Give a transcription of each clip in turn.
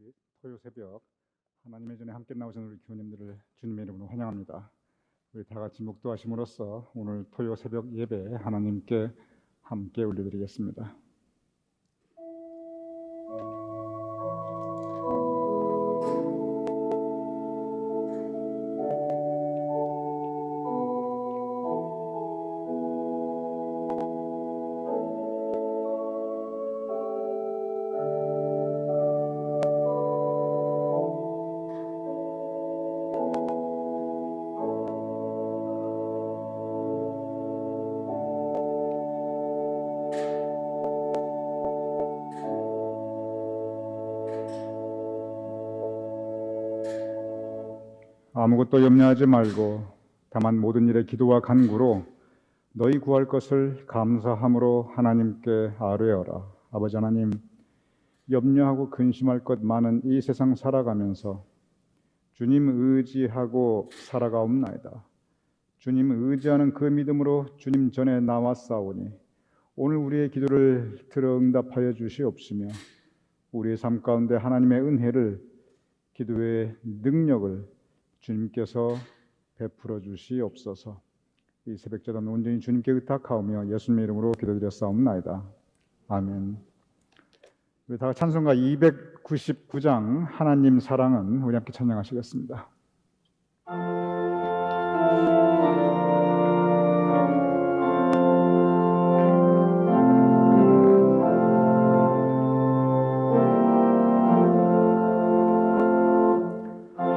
우리 토요 새벽 하나님의 전에 함께 나오신 우리 교우님들을 주님의 이름으로 환영합니다. 우리 다 같이 묵도하심으로써 오늘 토요 새벽 예배 하나님께 함께 올려드리겠습니다. 아무것도 염려하지 말고 다만 모든 일에 기도와 간구로 너희 구할 것을 감사함으로 하나님께 아뢰어라. 아버지 하나님, 염려하고 근심할 것 많은 이 세상 살아가면서 주님 의지하고 살아가옵나이다. 주님 의지하는 그 믿음으로 주님 전에 나왔사오니 오늘 우리의 기도를 들어 응답하여 주시옵시며 우리의 삶 가운데 하나님의 은혜를, 기도의 능력을 주님께서 베풀어 주시옵소서. 이 새벽자단 온전히 주님께 의탁하오며 예수님의 이름으로 기도드렸사옵나이다. 아멘. 우리 다 찬송가 299장 하나님 사랑은 우리 함께 찬양하시겠습니다.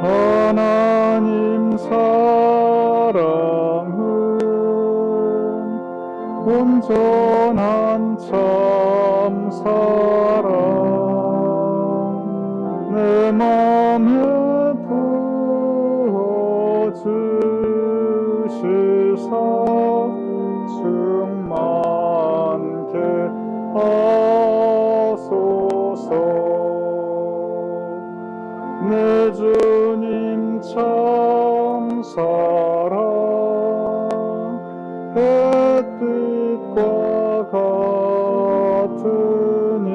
하나님 사랑은 온전한 참 사랑 내 맘에 부어주시사 충만케 하소서. 내 주님 참 사랑 햇빛과 같으니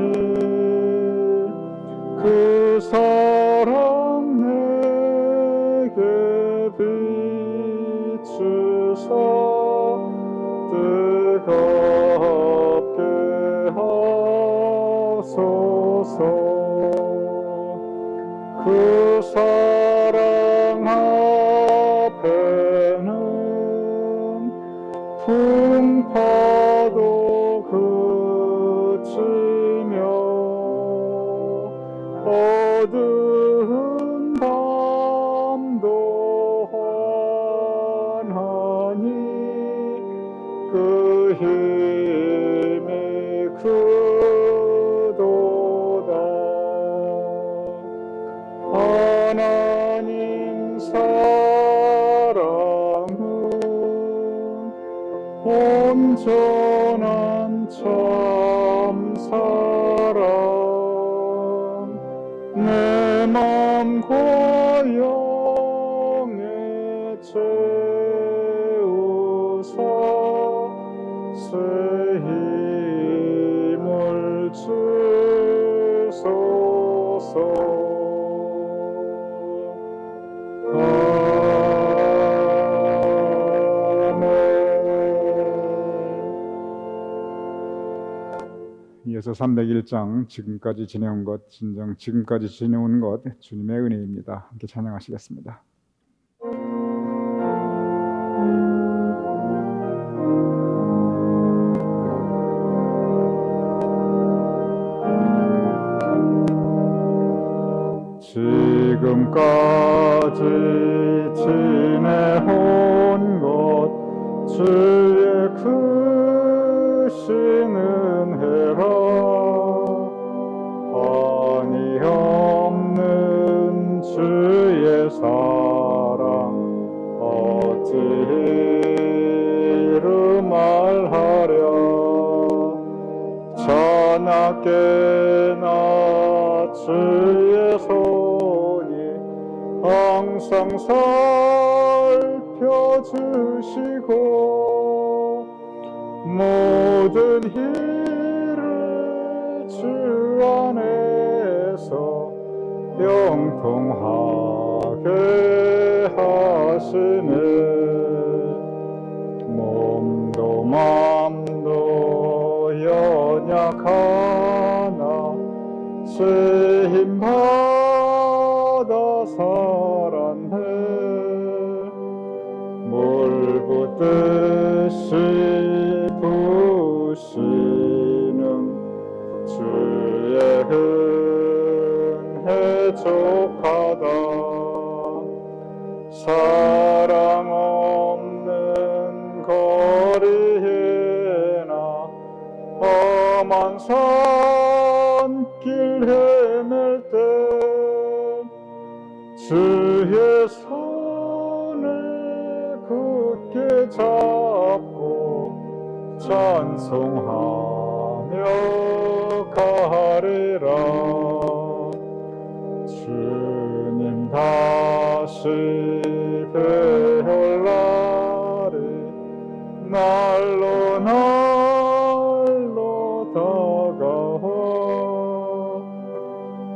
그 사랑 내게 비추사 뜨겁게 하소서. 그 사랑 앞에는 풍파도 그치며 어두운 밤도 환하니 그 힘이 크도다. 하나님 사랑은 온전한 참 사랑 내 맘과 영에 채우사 새 힘을 주소서. 이어서 301장 지금까지 지내온 것, 진정 지금까지 지내온 것 주님의 은혜입니다. 함께 찬양하시겠습니다. 지금까지 지내온 것 주의 크신 은혜라. 한이 없는 주의 사랑 어찌 이루 말하랴. 자나깨나 주의 손이 항상 살펴주시고 모든 일을 주 안에서 형통하게 하시네. 몸도 맘도 연약하나 쓰임 받아 살았네. 물 붓듯이 부시는 주의 은혜 족하다. 사람 없는 거리에나 험한 산길 헤맬 때 주의 손을 굳게 잡고 찬송하며 가리라. 주님 다시 뵈올 날이 날로 날로 다가와.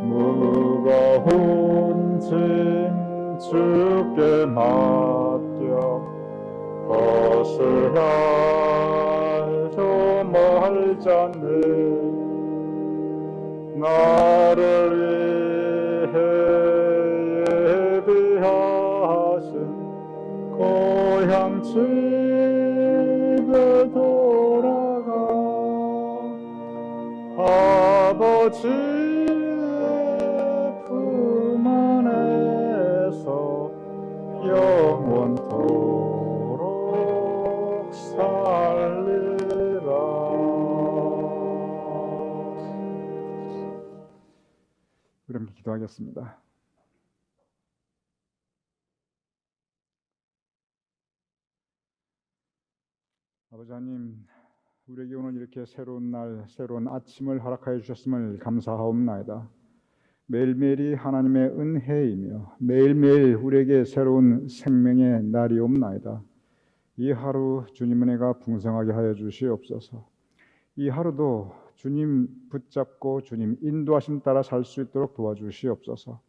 무거운 짐 주께 맡겨 벗을 날도 멀잖네. 나를 위해 예비하신 고향 집에 돌아가 아버지의 품 안에서 영원토록 살리라. 그럼 기도하겠습니다. 아버지 하나님, 우리에게 오늘 이렇게 새로운 날, 새로운 아침을 허락하여 주셨음을 감사하옵나이다. 매일매일이 하나님의 은혜이며 매일매일 우리에게 새로운 생명의 날이옵나이다. 이 하루 주님 은혜가 풍성하게 하여 주시옵소서. 이 하루도 주님 붙잡고 주님 인도하심 따라 살 수 있도록 도와주시옵소서.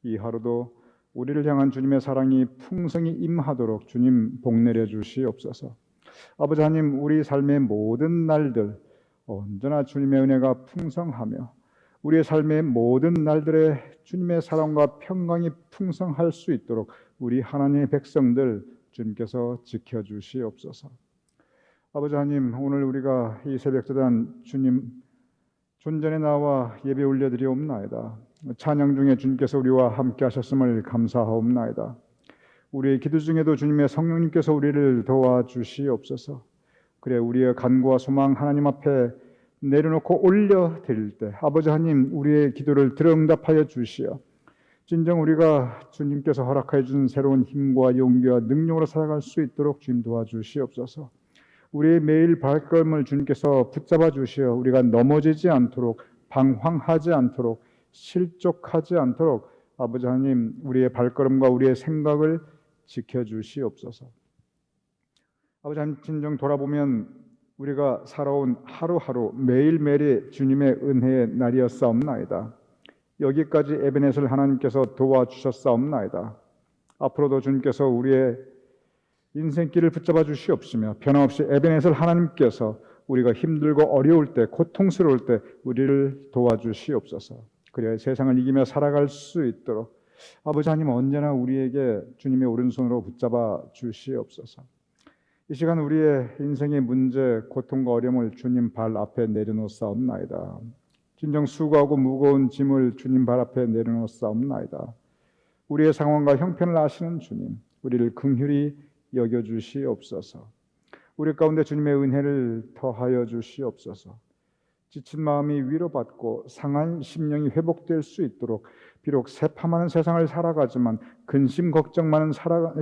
이 하루도 우리를 향한 주님의 사랑이 풍성히 임하도록 주님 복내려 주시옵소서. 아버지 하나님, 우리 삶의 모든 날들 언제나 주님의 은혜가 풍성하며 우리의 삶의 모든 날들에 주님의 사랑과 평강이 풍성할 수 있도록 우리 하나님의 백성들 주님께서 지켜주시옵소서. 아버지 하나님, 오늘 우리가 이 새벽제단 주님 존전에 나와 예배 올려드리옵나이다. 찬양 중에 주님께서 우리와 함께 하셨음을 감사하옵나이다. 우리의 기도 중에도 주님의 성령님께서 우리를 도와주시옵소서. 그래 우리의 간구와 소망 하나님 앞에 내려놓고 올려드릴 때 아버지 하나님 우리의 기도를 들어응답하여 주시어 진정 우리가 주님께서 허락하여 준 새로운 힘과 용기와 능력으로 살아갈 수 있도록 주님 도와주시옵소서. 우리의 매일 발걸음을 주님께서 붙잡아 주시어 우리가 넘어지지 않도록, 방황하지 않도록, 실족하지 않도록 아버지 하나님 우리의 발걸음과 우리의 생각을 지켜주시옵소서. 아버지 하나님, 진정 돌아보면 우리가 살아온 하루하루 매일매일이 주님의 은혜의 날이었사옵나이다. 여기까지 에베네셀 하나님께서 도와주셨사옵나이다. 앞으로도 주님께서 우리의 인생길을 붙잡아 주시옵시며 변함없이 에베네셀 하나님께서 우리가 힘들고 어려울 때, 고통스러울 때 우리를 도와주시옵소서. 그래야 세상을 이기며 살아갈 수 있도록 아버지 하나님 언제나 우리에게 주님의 오른손으로 붙잡아 주시옵소서. 이 시간 우리의 인생의 문제, 고통과 어려움을 주님 발 앞에 내려놓사옵나이다. 진정 수고하고 무거운 짐을 주님 발 앞에 내려놓사옵나이다. 우리의 상황과 형편을 아시는 주님, 우리를 긍휼히 여겨주시옵소서. 우리 가운데 주님의 은혜를 더하여 주시옵소서. 지친 마음이 위로받고 상한 심령이 회복될 수 있도록 비록 새파마는 세상을 살아가지만 근심 걱정 많은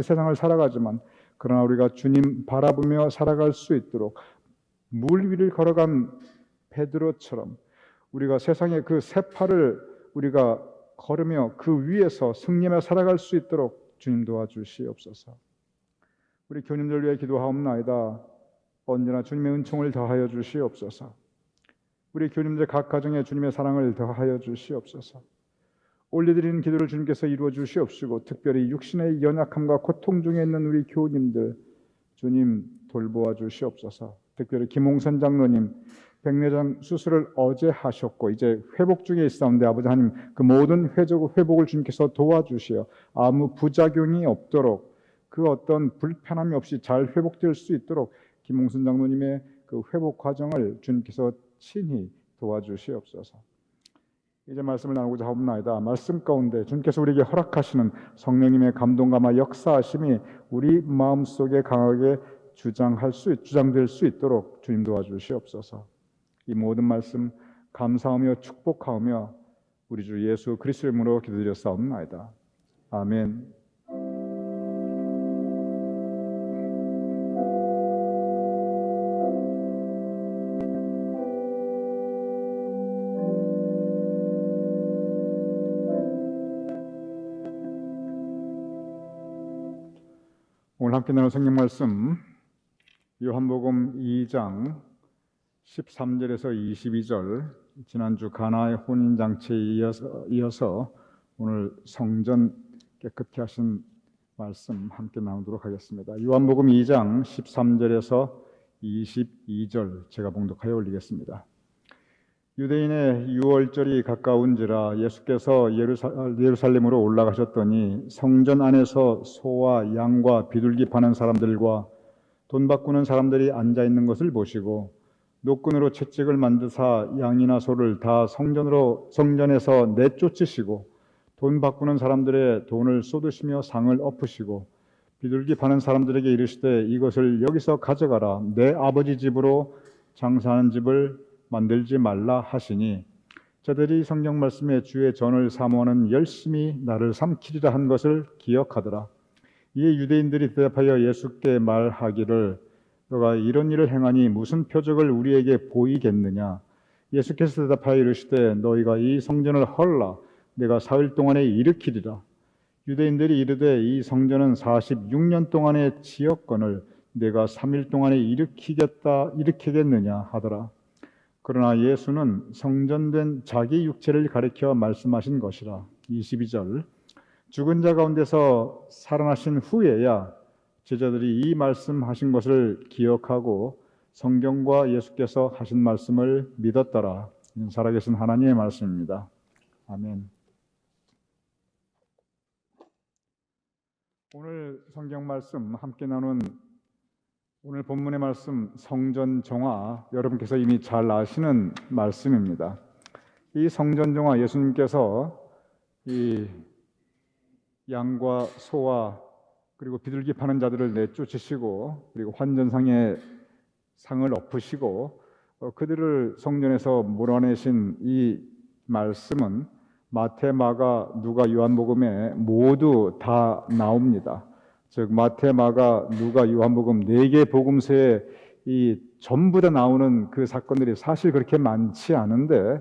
세상을 살아가지만 그러나 우리가 주님 바라보며 살아갈 수 있도록 물 위를 걸어간 베드로처럼 우리가 세상의 그 새파를 우리가 걸으며 그 위에서 승리하며 살아갈 수 있도록 주님 도와주시옵소서. 우리 교님들 위해 기도하옵나이다. 언제나 주님의 은총을 더하여 주시옵소서. 우리 교님들 각 가정에 주님의 사랑을 더하여 주시옵소서. 올려드리는 기도를 주님께서 이루어 주시옵시고, 특별히 육신의 연약함과 고통 중에 있는 우리 교우님들 주님 돌보아 주시옵소서. 특별히 김홍선 장로님 백내장 수술을 어제 하셨고 이제 회복 중에 있사온데 아버지 하나님 그 모든 회복을 주님께서 도와주시어 아무 부작용이 없도록 그 어떤 불편함이 없이 잘 회복될 수 있도록 김홍선 장로님의 그 회복 과정을 주님께서 친히 도와주시옵소서. 이제 말씀을 나누고자 하옵나이다. 말씀 가운데 주님께서 우리에게 허락하시는 성령님의 감동감화 역사하심이 우리 마음속에 강하게 주장될 수 있도록 주님 도와주시옵소서. 이 모든 말씀 감사하며 축복하며 우리 주 예수 그리스도의 이름으로 기도드렸사옵나이다. 아멘. 오늘 함께 나눌 성경 말씀 요한복음 2장 13절에서 22절, 지난주 가나의 혼인잔치에 이어서 오늘 성전 깨끗게 하신 말씀 함께 나누도록 하겠습니다. 요한복음 2장 13절에서 22절 제가 봉독하여 올리겠습니다. 유대인의 유월절이 가까운지라 예수께서 예루살렘으로 올라가셨더니 성전 안에서 소와 양과 비둘기 파는 사람들과 돈 바꾸는 사람들이 앉아 있는 것을 보시고 노끈으로 채찍을 만드사 양이나 소를 다 성전에서 내쫓으시고 돈 바꾸는 사람들의 돈을 쏟으시며 상을 엎으시고 비둘기 파는 사람들에게 이르시되 이것을 여기서 가져가라. 내 아버지 집으로 장사하는 집을 만들지 말라 하시니 저들이 성경 말씀에 주의 전을 사모하는 열심히 나를 삼키리라 한 것을 기억하더라. 이에 유대인들이 대답하여 예수께 말하기를 너가 이런 일을 행하니 무슨 표적을 우리에게 보이겠느냐? 예수께서 대답하여 이르시되 너희가 이 성전을 헐라 내가 4일 동안에 일으키리라. 유대인들이 이르되 이 성전은 46년 동안의 지었건을 내가 3일 동안에 일으키겠느냐 하더라. 그러나 예수는 성전된 자기 육체를 가리켜 말씀하신 것이라. 22절 죽은 자 가운데서 살아나신 후에야 제자들이 이 말씀하신 것을 기억하고 성경과 예수께서 하신 말씀을 믿었더라. 살아계신 하나님의 말씀입니다. 아멘. 오늘 성경 말씀 함께 나눈 오늘 본문의 말씀 성전 정화, 여러분께서 이미 잘 아시는 말씀입니다. 이 성전 정화, 예수님께서 이 양과 소와 그리고 비둘기 파는 자들을 내쫓으시고 그리고 환전상에 상을 엎으시고 그들을 성전에서 몰아내신 이 말씀은 마태, 마가, 누가, 요한복음에 모두 다 나옵니다. 즉 마태, 마가, 누가, 요한복음 4개 복음서에 이 전부 다 나오는 그 사건들이 사실 그렇게 많지 않은데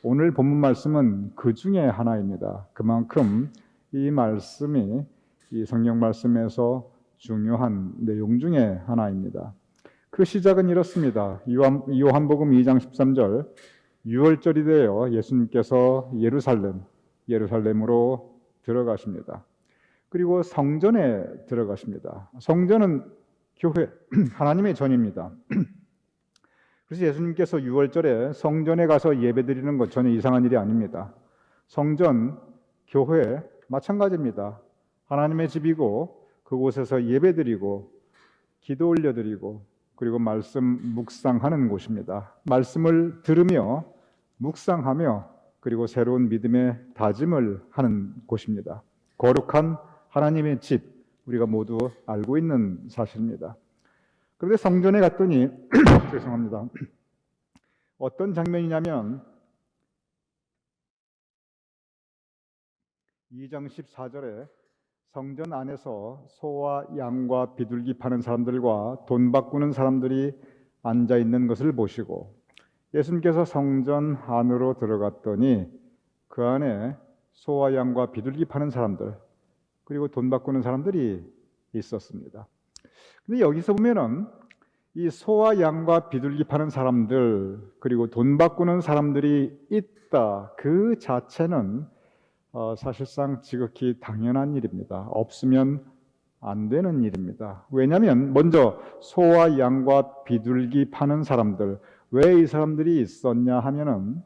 오늘 본문 말씀은 그 중에 하나입니다. 그만큼 이 말씀이 이 성경 말씀에서 중요한 내용 중에 하나입니다. 그 시작은 이렇습니다. 요한복음 2장 13절 유월절이 되어 예수님께서 예루살렘으로 들어가십니다. 그리고 성전에 들어가십니다. 성전은 교회, 하나님의 전입니다. 그래서 예수님께서 유월절에 성전에 가서 예배드리는 것 전혀 이상한 일이 아닙니다. 성전, 교회 마찬가지입니다. 하나님의 집이고 그곳에서 예배드리고 기도 올려드리고 그리고 말씀 묵상하는 곳입니다. 말씀을 들으며 묵상하며 그리고 새로운 믿음의 다짐을 하는 곳입니다. 거룩한 하나님의 집, 우리가 모두 알고 있는 사실입니다. 그런데 성전에 갔더니 죄송합니다. 어떤 장면이냐면 2장 14절에 성전 안에서 소와 양과 비둘기 파는 사람들과 돈 바꾸는 사람들이 앉아 있는 것을 보시고 예수님께서 성전 안으로 들어갔더니 그 안에 소와 양과 비둘기 파는 사람들 그리고 돈 바꾸는 사람들이 있었습니다. 근데 여기서 보면은 이 소와 양과 비둘기 파는 사람들 그리고 돈 바꾸는 사람들이 있다 그 자체는 사실상 지극히 당연한 일입니다. 없으면 안 되는 일입니다. 왜냐하면 먼저 소와 양과 비둘기 파는 사람들, 왜 이 사람들이 있었냐 하면은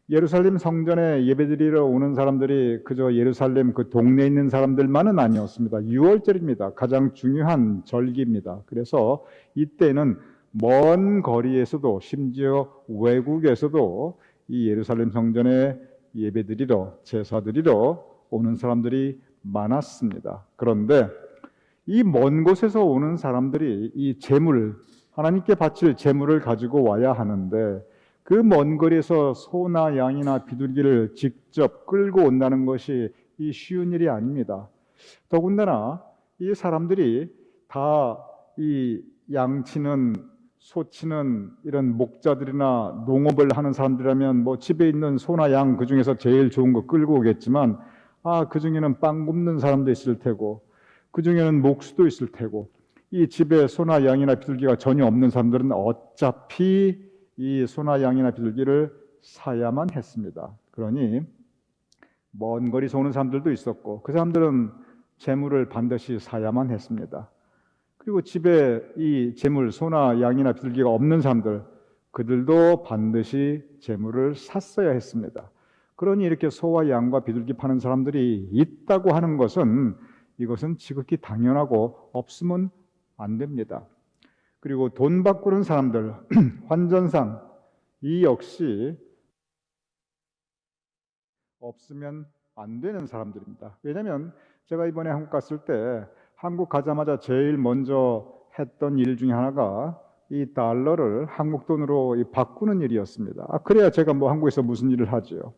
예루살렘 성전에 예배드리러 오는 사람들이 그저 예루살렘 그 동네에 있는 사람들만은 아니었습니다. 유월절입니다. 가장 중요한 절기입니다. 그래서 이때는 먼 거리에서도 심지어 외국에서도 이 예루살렘 성전에 예배드리러 제사드리러 오는 사람들이 많았습니다. 그런데 이 먼 곳에서 오는 사람들이 이 제물, 하나님께 바칠 제물을 가지고 와야 하는데 그 먼 거리에서 소나 양이나 비둘기를 직접 끌고 온다는 것이 이 쉬운 일이 아닙니다. 더군다나 이 사람들이 다 이 양치는 소치는 이런 목자들이나 농업을 하는 사람들이라면 뭐 집에 있는 소나 양 그 중에서 제일 좋은 거 끌고 오겠지만 그 중에는 빵 굽는 사람도 있을 테고 그 중에는 목수도 있을 테고 이 집에 소나 양이나 비둘기가 전혀 없는 사람들은 어차피 이 소나 양이나 비둘기를 사야만 했습니다. 그러니 먼 거리에서 오는 사람들도 있었고 그 사람들은 재물을 반드시 사야만 했습니다. 그리고 집에 이 재물 소나 양이나 비둘기가 없는 사람들 그들도 반드시 재물을 샀어야 했습니다. 그러니 이렇게 소와 양과 비둘기 파는 사람들이 있다고 하는 것은 이것은 지극히 당연하고 없으면 안 됩니다. 그리고 돈 바꾸는 사람들 환전상 이 역시 없으면 안 되는 사람들입니다. 왜냐하면 제가 이번에 한국 갔을 때 한국 가자마자 제일 먼저 했던 일 중에 하나가 이 달러를 한국 돈으로 바꾸는 일이었습니다. 그래야 제가 뭐 한국에서 무슨 일을 하죠.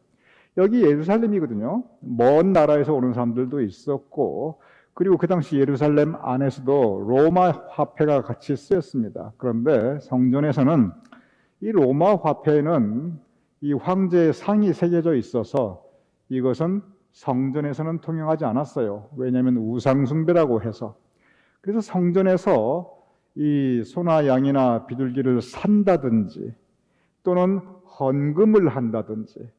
여기 예루살렘이거든요. 먼 나라에서 오는 사람들도 있었고 그리고 그 당시 예루살렘 안에서도 로마 화폐가 같이 쓰였습니다. 그런데 성전에서는 이 로마 화폐에는 이 황제의 상이 새겨져 있어서 이것은 성전에서는 통용하지 않았어요. 왜냐하면 우상숭배라고 해서. 그래서 성전에서 이 소나 양이나 비둘기를 산다든지 또는 헌금을 한다든지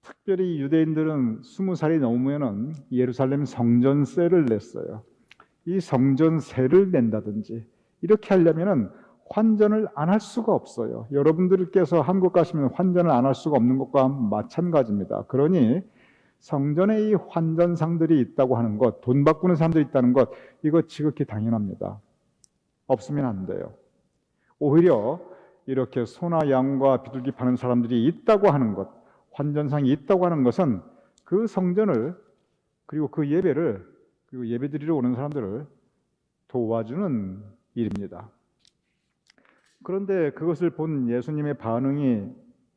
특별히 유대인들은 20살이 넘으면 예루살렘 성전세를 냈어요. 이 성전세를 낸다든지 이렇게 하려면 환전을 안 할 수가 없어요. 여러분들께서 한국 가시면 환전을 안 할 수가 없는 것과 마찬가지입니다. 그러니 성전에 이 환전상들이 있다고 하는 것, 돈 바꾸는 사람들이 있다는 것, 이거 지극히 당연합니다. 없으면 안 돼요. 오히려 이렇게 소나 양과 비둘기 파는 사람들이 있다고 하는 것, 환전상이 있다고 하는 것은 그 성전을 그리고 그 예배를 그리고 예배드리러 오는 사람들을 도와주는 일입니다. 그런데 그것을 본 예수님의 반응이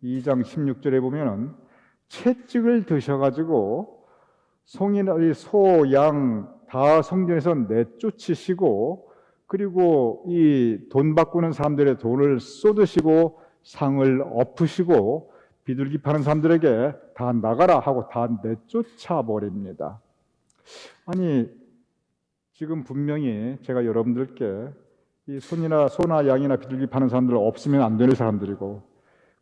2장 16절에 보면은 채찍을 드셔가지고 소, 양 다 성전에서 내쫓으시고 그리고 이 돈 바꾸는 사람들의 돈을 쏟으시고 상을 엎으시고 비둘기 파는 사람들에게 다 나가라 하고 다 내쫓아 버립니다. 아니 지금 분명히 제가 여러분들께 이 소나 양이나 비둘기 파는 사람들 없으면 안 되는 사람들이고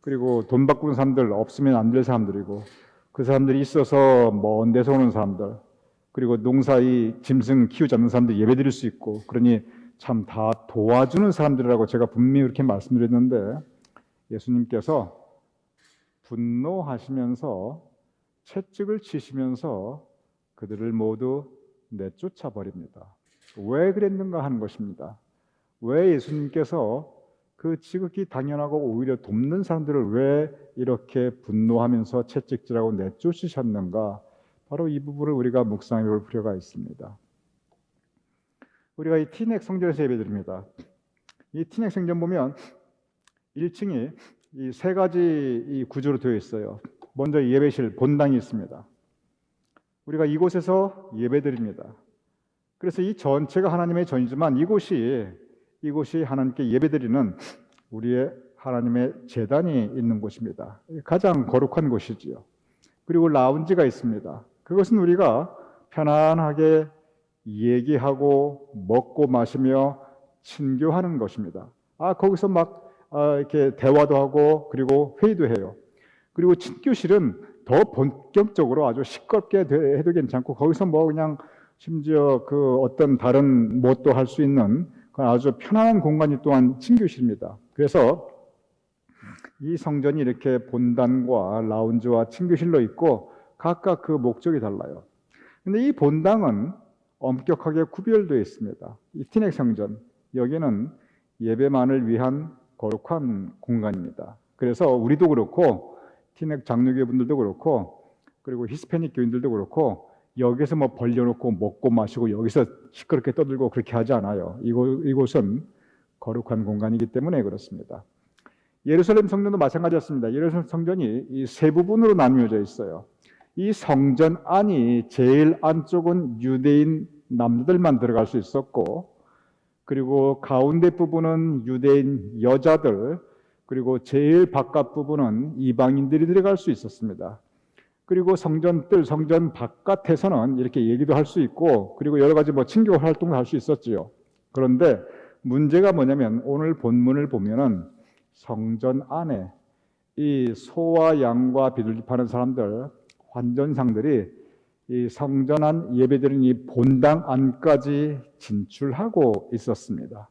그리고 돈 바꾸는 사람들 없으면 안 될 사람들이고 그 사람들이 있어서 먼 데서 오는 사람들 그리고 농사의 짐승 키우지 않는 사람들 예배드릴 수 있고 그러니 참 다 도와주는 사람들이라고 제가 분명히 이렇게 말씀드렸는데 예수님께서 분노하시면서 채찍을 치시면서 그들을 모두 내쫓아 버립니다. 왜 그랬는가 하는 것입니다. 왜 예수님께서 그 지극히 당연하고 오히려 돕는 사람들을 왜 이렇게 분노하면서 채찍질하고 내쫓으셨는가? 바로 이 부분을 우리가 묵상해 볼 필요가 있습니다. 우리가 이 티넥 성전에서 예배드립니다. 이 티넥 성전 보면 1층이 이 세 가지 이 구조로 되어 있어요. 먼저 예배실, 본당이 있습니다. 우리가 이곳에서 예배드립니다. 그래서 이 전체가 하나님의 전이지만 이곳이 하나님께 예배드리는 우리의 하나님의 제단이 있는 곳입니다. 가장 거룩한 곳이지요. 그리고 라운지가 있습니다. 그것은 우리가 편안하게 얘기하고 먹고 마시며 친교하는 것입니다. 거기서 막 이렇게 대화도 하고 그리고 회의도 해요. 그리고 친교실은 더 본격적으로 아주 시끄럽게 해도 괜찮고 거기서 뭐 그냥 심지어 그 어떤 다른 뭣도 할 수 있는 그런 아주 편안한 공간이 또한 친교실입니다. 그래서 이 성전이 이렇게 본당과 라운지와 친교실로 있고 각각 그 목적이 달라요. 근데 이 본당은 엄격하게 구별되어 있습니다. 이 티넥 성전, 여기는 예배만을 위한 거룩한 공간입니다. 그래서 우리도 그렇고 티넥 장로교 분들도 그렇고 그리고 히스패닉 교인들도 그렇고 여기서 뭐 벌려놓고 먹고 마시고 여기서 시끄럽게 떠들고 그렇게 하지 않아요. 이곳은 거룩한 공간이기 때문에 그렇습니다. 예루살렘 성전도 마찬가지였습니다. 예루살렘 성전이 이 세 부분으로 나뉘어져 있어요. 이 성전 안이 제일 안쪽은 유대인 남자들만 들어갈 수 있었고, 그리고 가운데 부분은 유대인 여자들, 그리고 제일 바깥 부분은 이방인들이 들어갈 수 있었습니다. 그리고 성전 바깥에서는 이렇게 얘기도 할 수 있고, 그리고 여러 가지 뭐 친교 활동도 할 수 있었지요. 그런데 문제가 뭐냐면 오늘 본문을 보면은 성전 안에 이 소와 양과 비둘기파는 사람들, 환전상들이 이 성전 안 예배드리는 이 본당 안까지 진출하고 있었습니다.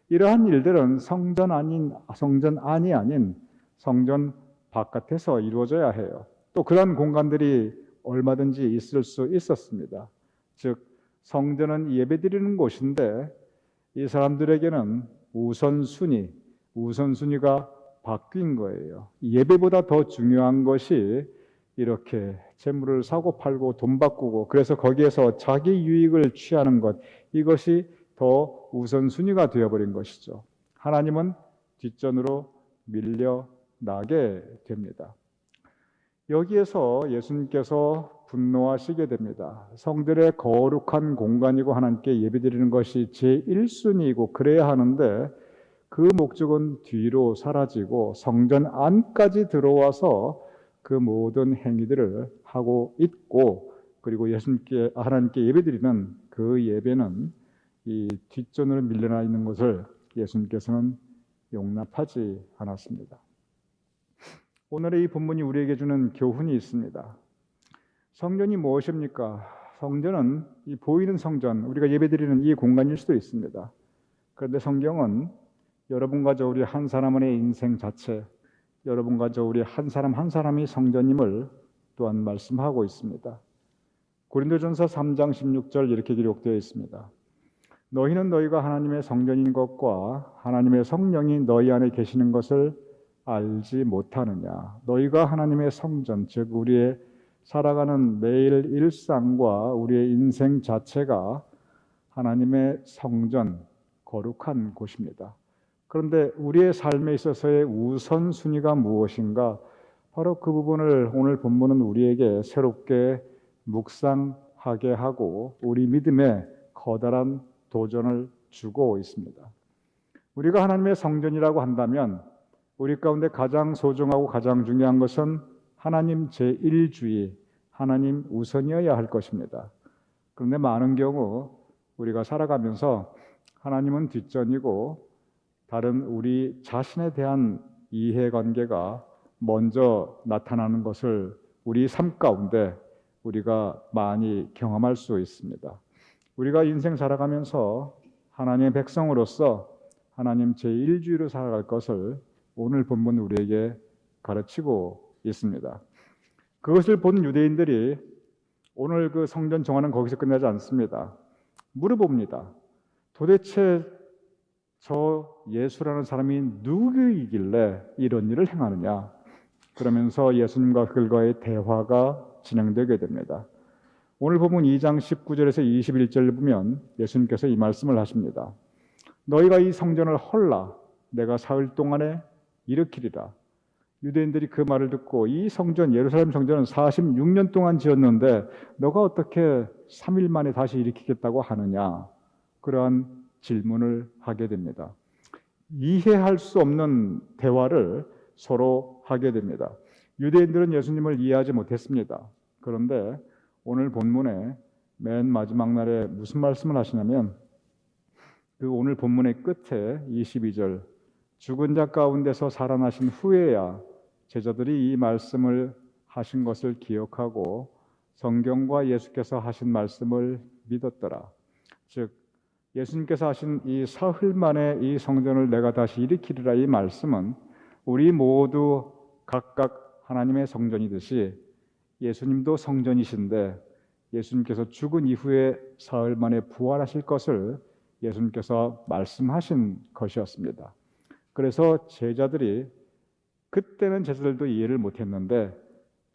이러한 일들은 성전 안이 아닌 성전 바깥에서 이루어져야 해요. 또 그런 공간들이 얼마든지 있을 수 있었습니다. 즉 성전은 예배드리는 곳인데 이 사람들에게는 우선순위가 바뀐 거예요. 예배보다 더 중요한 것이 이렇게 재물을 사고 팔고 돈 바꾸고 그래서 거기에서 자기 유익을 취하는 것, 이것이 더 우선순위가 되어버린 것이죠. 하나님은 뒷전으로 밀려나게 됩니다. 여기에서 예수님께서 분노하시게 됩니다. 성들의 거룩한 공간이고 하나님께 예배드리는 것이 제1순위이고 그래야 하는데 그 목적은 뒤로 사라지고 성전 안까지 들어와서 그 모든 행위들을 하고 있고, 그리고 하나님께 예배드리는 그 예배는 이 뒷전으로 밀려나 있는 것을 예수님께서는 용납하지 않았습니다. 오늘의 이 본문이 우리에게 주는 교훈이 있습니다. 성전이 무엇입니까? 성전은 이 보이는 성전, 우리가 예배드리는 이 공간일 수도 있습니다. 그런데 성경은 여러분과 저 우리 한 사람의 인생 자체, 여러분과 저 우리 한 사람 한 사람이 성전임을 또한 말씀하고 있습니다. 고린도전서 3장 16절 이렇게 기록되어 있습니다. 너희는 너희가 하나님의 성전인 것과 하나님의 성령이 너희 안에 계시는 것을 알지 못하느냐. 너희가 하나님의 성전, 즉 우리의 살아가는 매일 일상과 우리의 인생 자체가 하나님의 성전, 거룩한 곳입니다. 그런데 우리의 삶에 있어서의 우선순위가 무엇인가? 바로 그 부분을 오늘 본문은 우리에게 새롭게 묵상하게 하고 우리 믿음에 커다란 도전을 주고 있습니다. 우리가 하나님의 성전이라고 한다면 우리 가운데 가장 소중하고 가장 중요한 것은 하나님 제1주의, 하나님 우선이어야 할 것입니다. 그런데 많은 경우 우리가 살아가면서 하나님은 뒷전이고 다른 우리 자신에 대한 이해관계가 먼저 나타나는 것을 우리 삶 가운데 우리가 많이 경험할 수 있습니다. 우리가 인생 살아가면서 하나님의 백성으로서 하나님 제1주의로 살아갈 것을 오늘 본문 우리에게 가르치고 있습니다. 그것을 본 유대인들이 오늘 그 성전 정화는 거기서 끝나지 않습니다. 물어봅니다. 도대체 저 예수라는 사람이 누구이길래 이런 일을 행하느냐? 그러면서 예수님과 그들과의 대화가 진행되게 됩니다. 오늘 본문 2장 19절에서 21절을 보면 예수님께서 이 말씀을 하십니다. 너희가 이 성전을 헐라 내가 사흘 동안에 일으키리라. 유대인들이 그 말을 듣고 이 성전, 예루살렘 성전은 46년 동안 지었는데 너가 어떻게 3일 만에 다시 일으키겠다고 하느냐? 그러한 질문을 하게 됩니다. 이해할 수 없는 대화를 서로 하게 됩니다. 유대인들은 예수님을 이해하지 못했습니다. 그런데 오늘 본문의 맨 마지막 날에 무슨 말씀을 하시냐면 그 오늘 본문의 끝에 22절 죽은 자 가운데서 살아나신 후에야 제자들이 이 말씀을 하신 것을 기억하고 성경과 예수께서 하신 말씀을 믿었더라. 즉 예수님께서 하신 이 사흘 만에 이 성전을 내가 다시 일으키리라, 이 말씀은 우리 모두 각각 하나님의 성전이듯이 예수님도 성전이신데 예수님께서 죽은 이후에 사흘 만에 부활하실 것을 예수님께서 말씀하신 것이었습니다. 그래서 제자들이, 그때는 제자들도 이해를 못했는데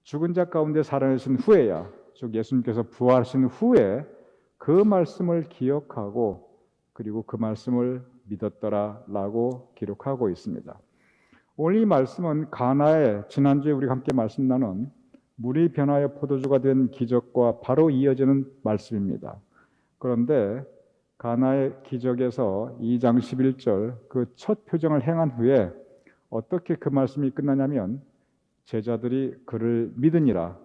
죽은 자 가운데 살아내신 후에야, 즉 예수님께서 부활하신 후에 그 말씀을 기억하고 그리고 그 말씀을 믿었더라라고 기록하고 있습니다. 오늘 이 말씀은 가나에, 지난주에 우리가 함께 말씀 나눈 물이 변하여 포도주가 된 기적과 바로 이어지는 말씀입니다. 그런데 가나의 기적에서 2장 11절 그 첫 표정을 행한 후에 어떻게 그 말씀이 끝나냐면 제자들이 그를 믿으니라,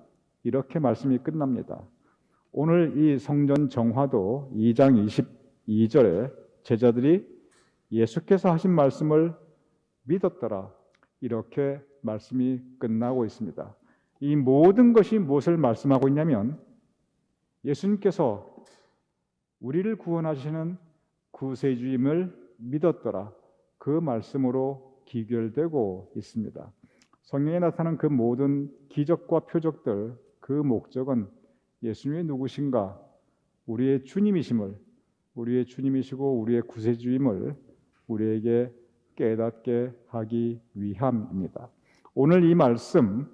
이렇게 말씀이 끝납니다. 오늘 이 성전 정화도 2장 22절에 제자들이 예수께서 하신 말씀을 믿었더라, 이렇게 말씀이 끝나고 있습니다. 이 모든 것이 무엇을 말씀하고 있냐면 예수님께서 우리를 구원하시는 구세주임을 믿었더라, 그 말씀으로 기결되고 있습니다. 성경에 나타난 그 모든 기적과 표적들, 그 목적은 예수님이 누구신가, 우리의 주님이심을, 우리의 주님이시고 우리의 구세주임을 우리에게 깨닫게 하기 위함입니다. 오늘 이 말씀,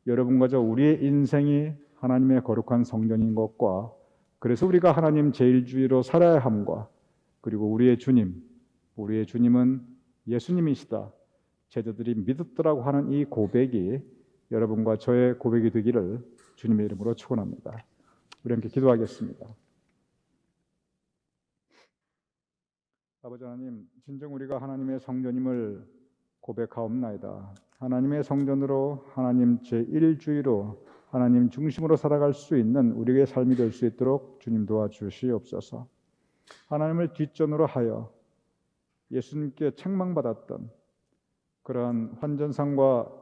여러분과 저 우리의 인생이 하나님의 거룩한 성전인 것과 그래서 우리가 하나님 제일주의로 살아야 함과 그리고 우리의 주님은 예수님이시다, 제자들이 믿었더라고 하는 이 고백이 여러분과 저의 고백이 되기를 주님의 이름으로 축원합니다. 우리 함께 기도하겠습니다. 아버지 하나님, 진정 우리가 하나님의 성전임을 고백하옵나이다. 하나님의 성전으로, 하나님 제1주의로, 하나님 중심으로 살아갈 수 있는 우리의 삶이 될 수 있도록 주님 도와주시옵소서. 하나님을 뒷전으로 하여 예수님께 책망받았던 그러한 환전상과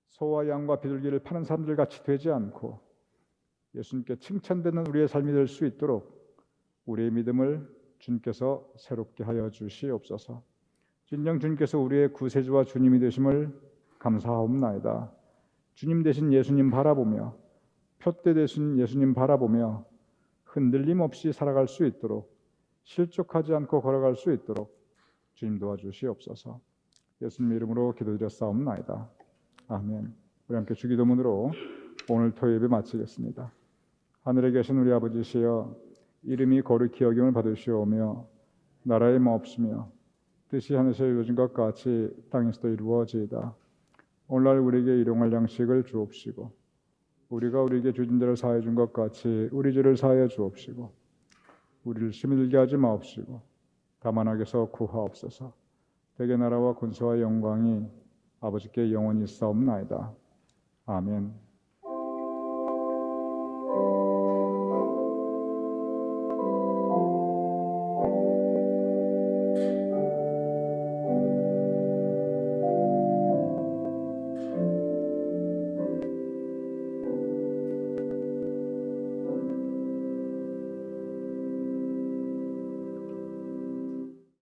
소와 양과 비둘기를 파는 사람들 같이 되지 않고 예수님께 칭찬되는 우리의 삶이 될 수 있도록 우리의 믿음을 주님께서 새롭게 하여 주시옵소서. 진정 주님께서 우리의 구세주와 주님이 되심을 감사하옵나이다. 주님 되신 예수님 바라보며, 표대 되신 예수님 바라보며 흔들림 없이 살아갈 수 있도록, 실족하지 않고 걸어갈 수 있도록 주님 도와주시옵소서. 예수님 이름으로 기도드렸사옵나이다. 아멘. 우리 함께 주기도문으로 오늘 토요예배 마치겠습니다. 하늘에 계신 우리 아버지시여, 이름이 거룩히 여김을 받으시오며 나라의 마옵시며 뜻이 하늘에서 이루어진 것 같이 땅에서도 이루어지이다. 오늘날 우리에게 일용할 양식을 주옵시고 우리가 우리에게 주진 자를 사하여 준 것 같이 우리 죄를 사하여 주옵시고 우리를 시험에 들게 하지 마옵시고 다만 악에서 구하옵소서. 대개 나라와 권세와 영광이 아버지께 영원히 있사옵나이다. 아멘.